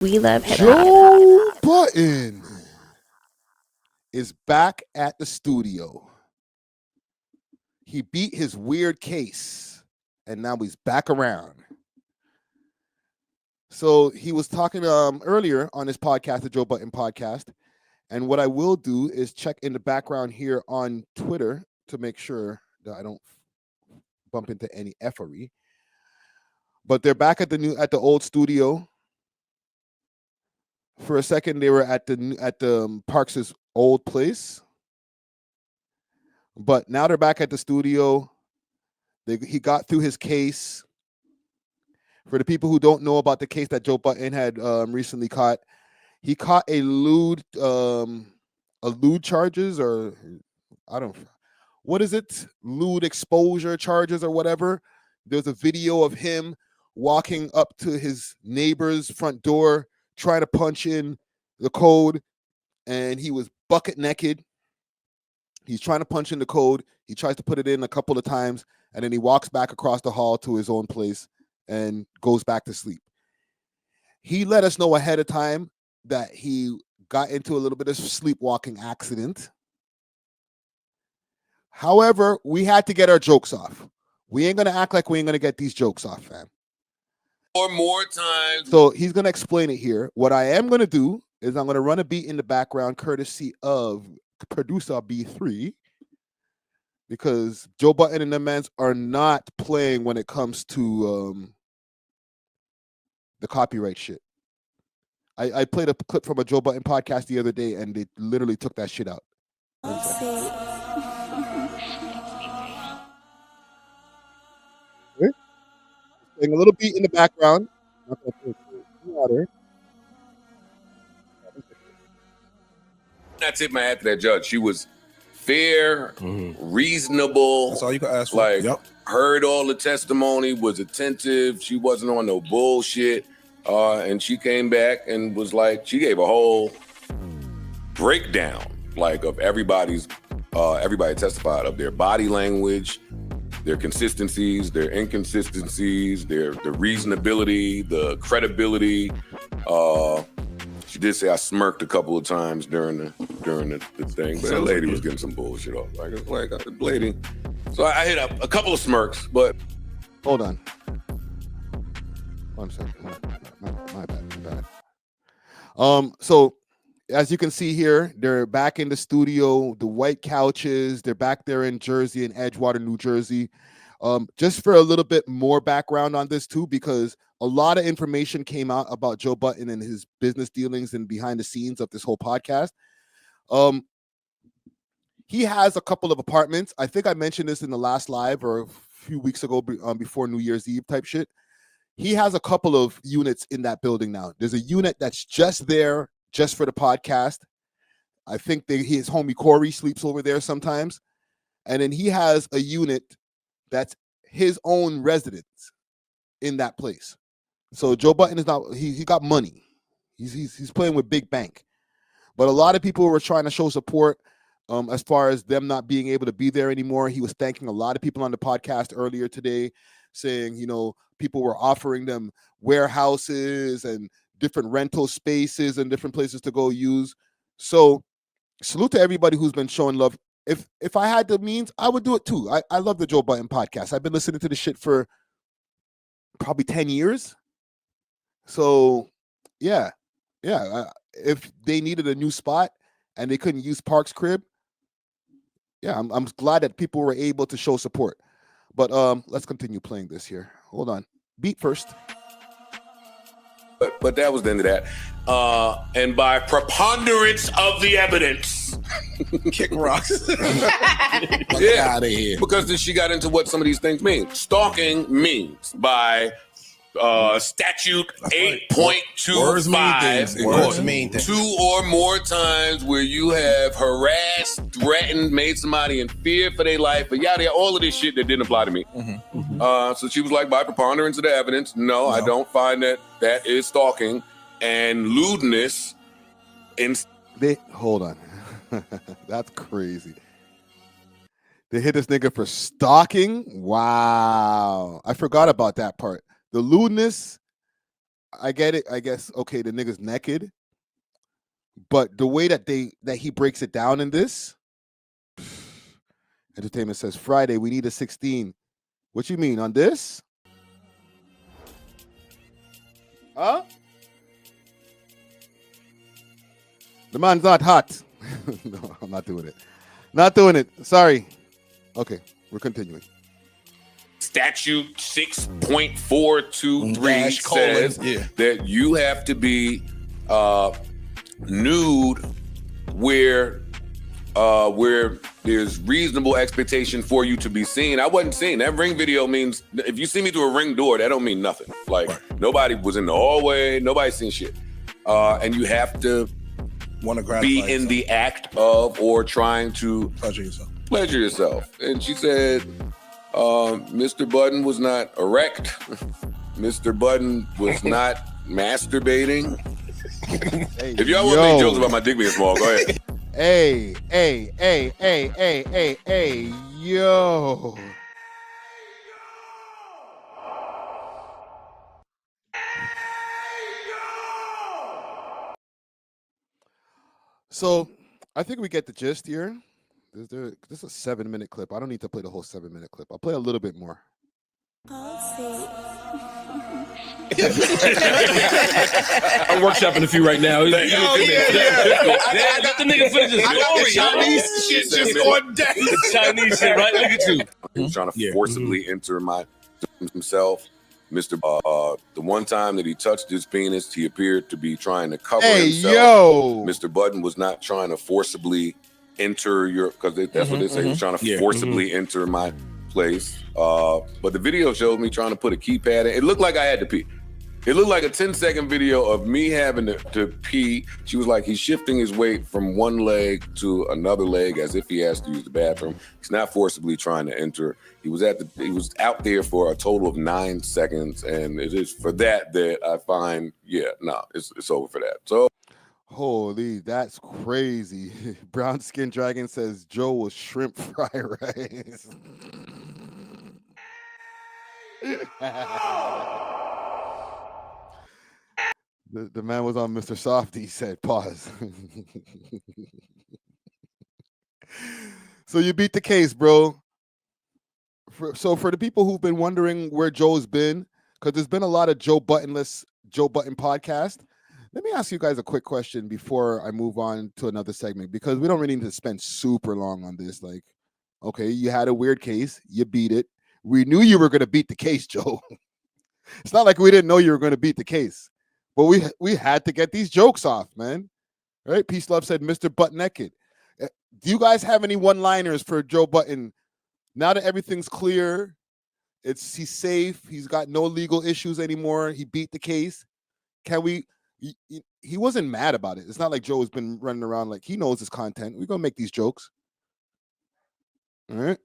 We love hip hop. Joe Budden is back at the studio. He beat his weird case, and now he's back around. So he was talking earlier on his podcast, the Joe Budden podcast. And what I will do is check in the background here on Twitter to make sure that I don't bump into any effery. But they're back at the old studio. For a second, they were at the Parks' old place, but now they're back at the studio. He got through his case. For the people who don't know about the case that Joe Budden had recently caught, he caught a lewd charges, or I don't, what is it? Lewd exposure charges or whatever. There's a video of him walking up to his neighbor's front door, trying to punch in the code, and he was bucket naked. He's trying to punch in the code. He tries to put it in a couple of times, and then he walks back across the hall to his own place and goes back to sleep. He let us know ahead of time that he got into a little bit of sleepwalking accident. However, we had to get our jokes off. We ain't going to act like we ain't going to get these jokes off, fam. Or more times. So he's going to explain it here. What I am going to do is I'm going to run a beat in the background courtesy of producer B3, because Joe Budden and the mans are not playing when it comes to the copyright shit. I played a clip from a Joe Budden podcast the other day, and they literally took that shit out. Playing a little beat in the background. I tip my hat to that judge. She was fair, reasonable. That's all you can ask for. Like, heard all the testimony, was attentive. She wasn't on no bullshit. And she came back and was like, she gave a whole breakdown, like, of everybody testified of their body language, their consistencies, their inconsistencies, their reasonability, the credibility. She did say I smirked a couple of times during the thing, but that lady was getting some bullshit off. Like lady. So I hit up a couple of smirks, but hold on. 1 second. My bad. So as you can see here, they're back in the studio, the white couches, they're back there in Jersey, in Edgewater, New Jersey. Just for a little bit more background on this too, because a lot of information came out about Joe Budden and his business dealings and behind the scenes of this whole podcast. He has a couple of apartments. I think I mentioned this in the last live or a few weeks ago before New Year's Eve type shit. He has a couple of units in that building now. There's a unit that's just there, just for the podcast. I think his homie Corey sleeps over there sometimes. And then he has a unit that's his own residence in that place. So Joe Budden is not, he got money. He's playing with big bank. But a lot of people were trying to show support as far as them not being able to be there anymore. He was thanking a lot of people on the podcast earlier today, saying, people were offering them warehouses and different rental spaces and different places to go use. So salute to everybody who's been showing love. If I had the means, I would do it too. I love the Joe Budden podcast. I've been listening to this shit for probably 10 years. So yeah. If they needed a new spot and they couldn't use Park's crib, yeah, I'm glad that people were able to show support. But let's continue playing this here. Hold on. Beat first. But that was the end of that. And by preponderance of the evidence, kick rocks. Yeah, out of here. Because then she got into what some of these things mean. Stalking means by statute 8.25, Words mean things. 2 or more times where you have harassed, threatened, made somebody in fear for their life, but yada, all of this shit that didn't apply to me. So she was like, by preponderance of the evidence, no, I don't find that is stalking and lewdness. Hold on. That's crazy. They hit this nigga for stalking? Wow. I forgot about that part. The lewdness, I get it. I guess okay, the nigga's naked, but the way that he breaks it down in this, Entertainment says Friday we need a 16. What you mean on this? Huh? The man's not hot. No, I'm not doing it. Not doing it. Sorry. Okay, we're continuing. Statute 6.423 says that you have to be nude where there's reasonable expectation for you to be seen. I wasn't seen. That ring video means if you see me through a ring door, that don't mean nothing. Like nobody was in the hallway, nobody seen shit. And you have to be in the act of or trying to pleasure yourself. And she said, Mr. Budden was not erect. Mr. Budden was not masturbating. Hey, if y'all want to make jokes about my dick being small, go ahead. Hey, yo. So, I think we get the gist here. This is a 7-minute clip. I don't need to play the whole 7-minute clip. I'll play a little bit more. I'm workshopping a few right now. I got the nigga finish his story. Chinese shit just going down. Chinese shit, right? Look at you. He was trying to forcibly enter himself. Mr. The one time that he touched his penis, he appeared to be trying to cover himself. Yo. Mr. Budden was not trying to forcibly enter because that's what they say. He was trying to forcibly enter my place. But the video shows me trying to put a keypad in. It looked like I had to pee. It looked like a 10-second video of me having to pee. She was like, he's shifting his weight from one leg to another leg as if he has to use the bathroom. He's not forcibly trying to enter. He was out there for a total of 9 seconds, and it is for that I find, it's over for that. So, holy, that's crazy. Brown Skin Dragon says Joe was shrimp fried rice. The man was on Mr. Softy, said, pause. So you beat the case, bro. So for the people who've been wondering where Joe's been, because there's been a lot of Joe Budden podcast, let me ask you guys a quick question before I move on to another segment, because we don't really need to spend super long on this. Like, okay, you had a weird case, you beat it. We knew you were going to beat the case, Joe. It's not like we didn't know you were going to beat the case. But we had to get these jokes off, man. Right? Peace Love said, Mr. Butt Naked. Do you guys have any one-liners for Joe Budden? Now that everything's clear, he's safe, he's got no legal issues anymore, he beat the case. Can we? He wasn't mad about it. It's not like Joe has been running around like he knows his content. We're gonna make these jokes. All right.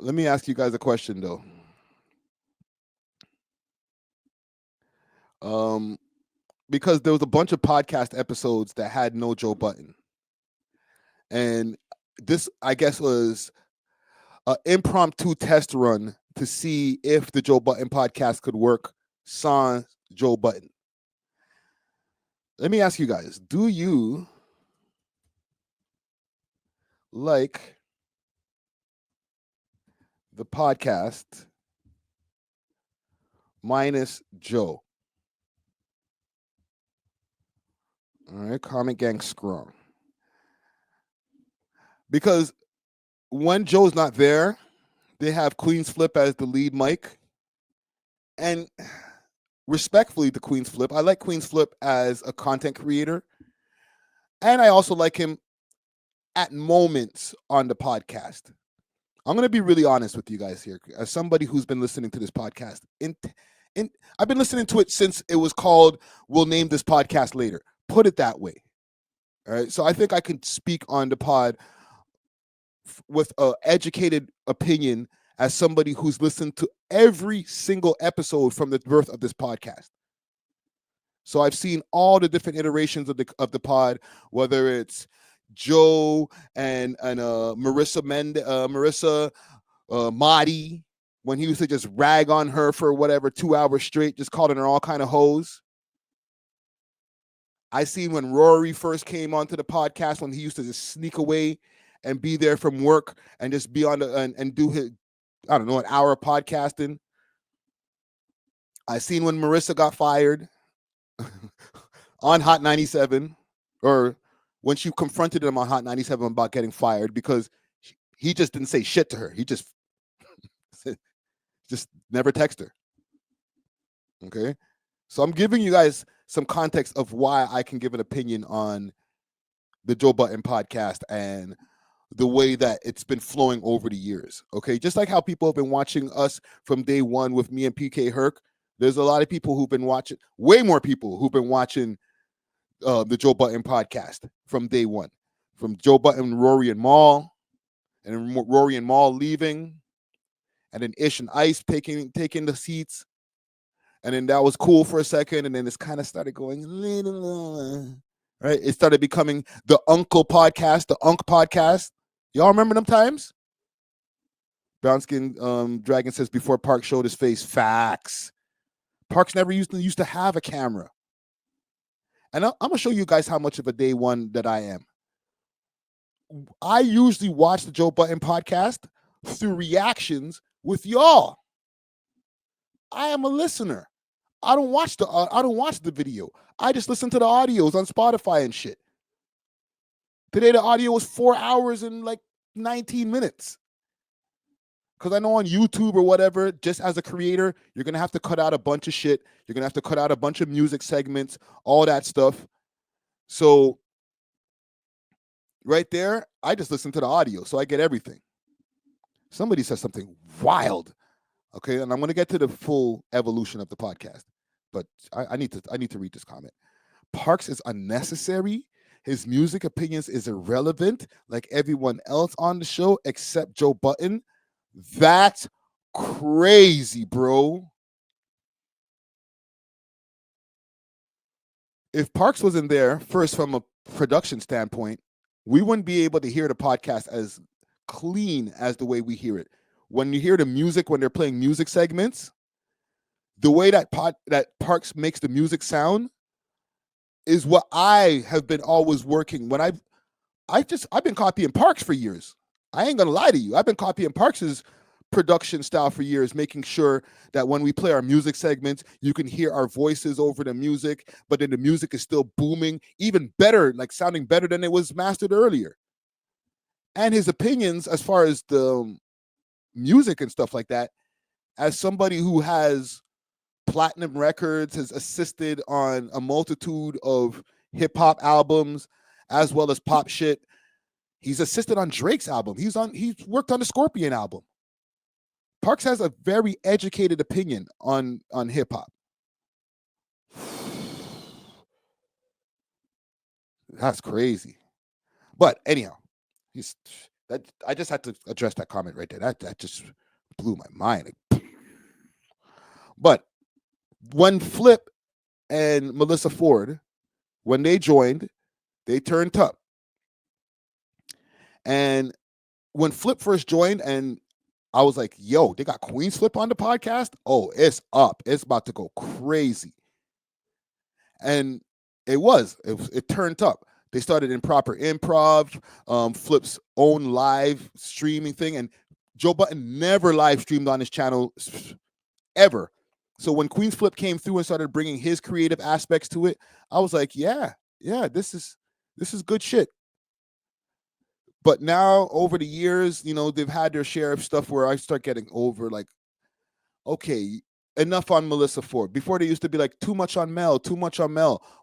Let me ask you guys a question though. Because there was a bunch of podcast episodes that had no Joe Budden. And this, I guess, was an impromptu test run to see if the Joe Budden podcast could work sans Joe Budden. Let me ask you guys, do you like the podcast minus Joe? All right, comment gang strong. Because when Joe's not there, they have Queen's Flip as the lead mic. And respectfully to Queen's Flip, I like Queen's Flip as a content creator. And I also like him at moments on the podcast. I'm going to be really honest with you guys here. As somebody who's been listening to this podcast, I've been listening to it since it was called We'll Name This Podcast Later. Put it that way. All right. So I think I can speak on the pod with an educated opinion as somebody who's listened to every single episode from the birth of this podcast. So I've seen all the different iterations of the pod, whether it's Joe and Marissa Marty, when he used to just rag on her for whatever 2 hours straight, just calling her all kind of hoes. I seen when Rory first came onto the podcast, when he used to just sneak away and be there from work and just be on the and do his, I don't know, an hour of podcasting. I seen when Marissa got fired on Hot 97, or when she confronted him on Hot 97 about getting fired because he just didn't say shit to her. He just never text her. Okay. So I'm giving you guys some context of why I can give an opinion on the Joe Budden podcast and the way that it's been flowing over the years. Okay. Just like how people have been watching us from day one with me and PK Herc. There's a lot of people who've been watching, way more people who've been watching the Joe Budden podcast from day one. From Joe Budden, Rory and Mal, and then Rory and Mal leaving, and then Ish and Ice taking the seats. And then that was cool for a second, and then it's kind of started going, right? It started becoming the Uncle podcast, the Unk podcast. Y'all remember them times? Brown Skin Dragon says, before Park showed his face, facts. Parks never used to have a camera. And I'm going to show you guys how much of a day one that I am. I usually watch the Joe Budden podcast through reactions with y'all. I am a listener. I don't watch the video. I just listen to the audios on Spotify and shit. Today the audio was 4 hours and like 19 minutes. Because I know on YouTube or whatever, just as a creator, you're going to have to cut out a bunch of shit. You're going to have to cut out a bunch of music segments, all that stuff. So right there, I just listen to the audio, so I get everything. Somebody says something wild. Okay, and I'm going to get to the full evolution of the podcast. But I need to read this comment. Parks is unnecessary. His music opinions is irrelevant, like everyone else on the show except Joe Budden. That's crazy, bro. If Parks wasn't there, first from a production standpoint, we wouldn't be able to hear the podcast as clean as the way we hear it. When you hear the music, when they're playing music segments, the way that Parks makes the music sound is what I have been always working. When I've been copying Parks for years. I ain't gonna lie to you. I've been copying Parks's production style for years, making sure that when we play our music segments, you can hear our voices over the music, but then the music is still booming, even better, like sounding better than it was mastered earlier. And his opinions as far as the music and stuff like that, as somebody who has platinum records, has assisted on a multitude of hip-hop albums, as well as pop shit. He's assisted on Drake's album. He's worked on the Scorpion album. Parks has a very educated opinion on hip-hop. That's crazy. But anyhow, I just had to address that comment right there. That just blew my mind. But when Flip and Melissa Ford, when they joined, they turned up. And when Flip first joined, and I was like, yo, they got Queen's Flip on the podcast? Oh, it's up. It's about to go crazy. And it turned up. They started Improper Improv, Flip's own live streaming thing. And Joe Budden never live streamed on his channel ever. So when Queen's Flip came through and started bringing his creative aspects to it, I was like, yeah, this is good shit. But now over the years, they've had their share of stuff where I start getting over like, okay, enough on Melissa Ford. Before they used to be like too much on Mel,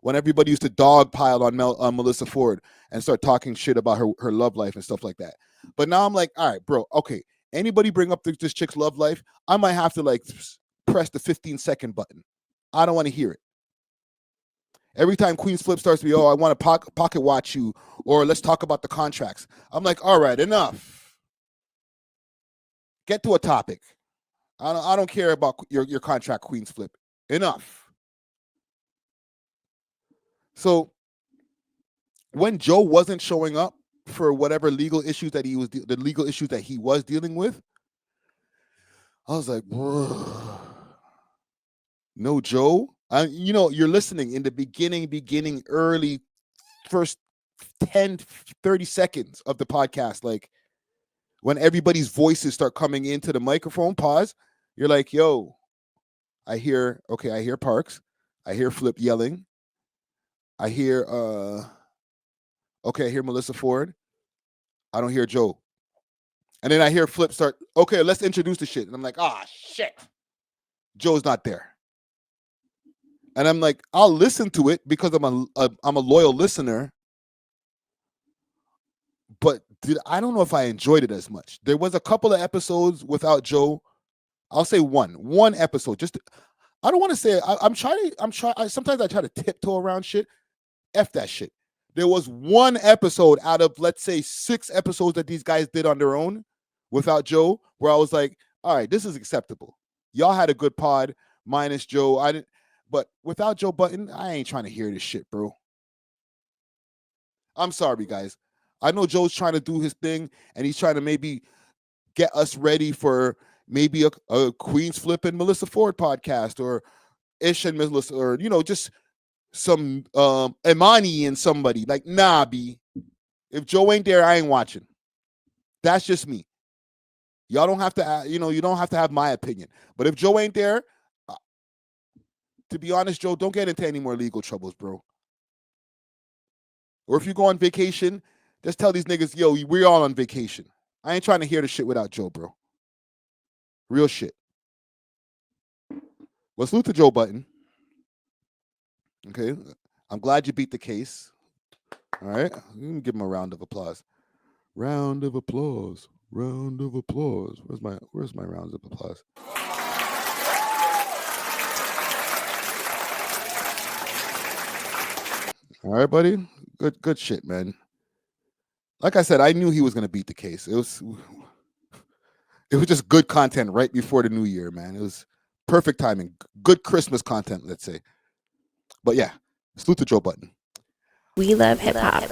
when everybody used to dogpile on Melissa Ford and start talking shit about her love life and stuff like that. But now I'm like, all right, bro, okay, anybody bring up this chick's love life, I might have to like press the 15-second button. I don't want to hear it. Every time Queen's Flip starts to be, I want to pocket watch you, or let's talk about the contracts. I'm like, all right, enough. Get to a topic. I don't care about your contract, Queen's Flip. Enough. So when Joe wasn't showing up for whatever legal issues that he was dealing with, I was like, bro, no Joe. You're listening in the beginning, early first 10, 30 seconds of the podcast, like when everybody's voices start coming into the microphone, pause. You're like, yo, I hear Parks. I hear Flip yelling. I hear I hear Melissa Ford. I don't hear Joe. And then I hear Flip start, okay, let's introduce the shit. And I'm like, shit. Joe's not there. And I'm like, I'll listen to it because I'm a loyal listener. But I don't know if I enjoyed it as much. There was a couple of episodes without Joe. I'll say one episode. I don't want to say sometimes I try to tiptoe around shit. F that shit. There was one episode out of, let's say, 6 episodes that these guys did on their own without Joe, where I was like, all right, this is acceptable. Y'all had a good pod minus Joe. But without Joe Budden, I ain't trying to hear this shit, bro. I'm sorry, guys. I know Joe's trying to do his thing, and he's trying to maybe get us ready for maybe a Queen's Flip and Melissa Ford podcast, or Ish and Melissa, or, just some Imani and somebody. Like, nah, B. If Joe ain't there, I ain't watching. That's just me. Y'all don't have to, you don't have to have my opinion. But if Joe ain't there, to be honest, Joe, don't get into any more legal troubles, bro. Or if you go on vacation, just tell these niggas, yo, we're all on vacation. I ain't trying to hear the shit without Joe, bro. Real shit. Well, salute to Joe Budden. Okay. I'm glad you beat the case. All right. You can give him a round of applause. Round of applause. Round of applause. Where's my rounds of applause? All right, buddy. Good shit, man. Like I said, I knew he was gonna beat the case. It was just good content right before the new year, man. It was perfect timing. Good Christmas content, let's say. But yeah, salute to Joe Budden. We love hip hop.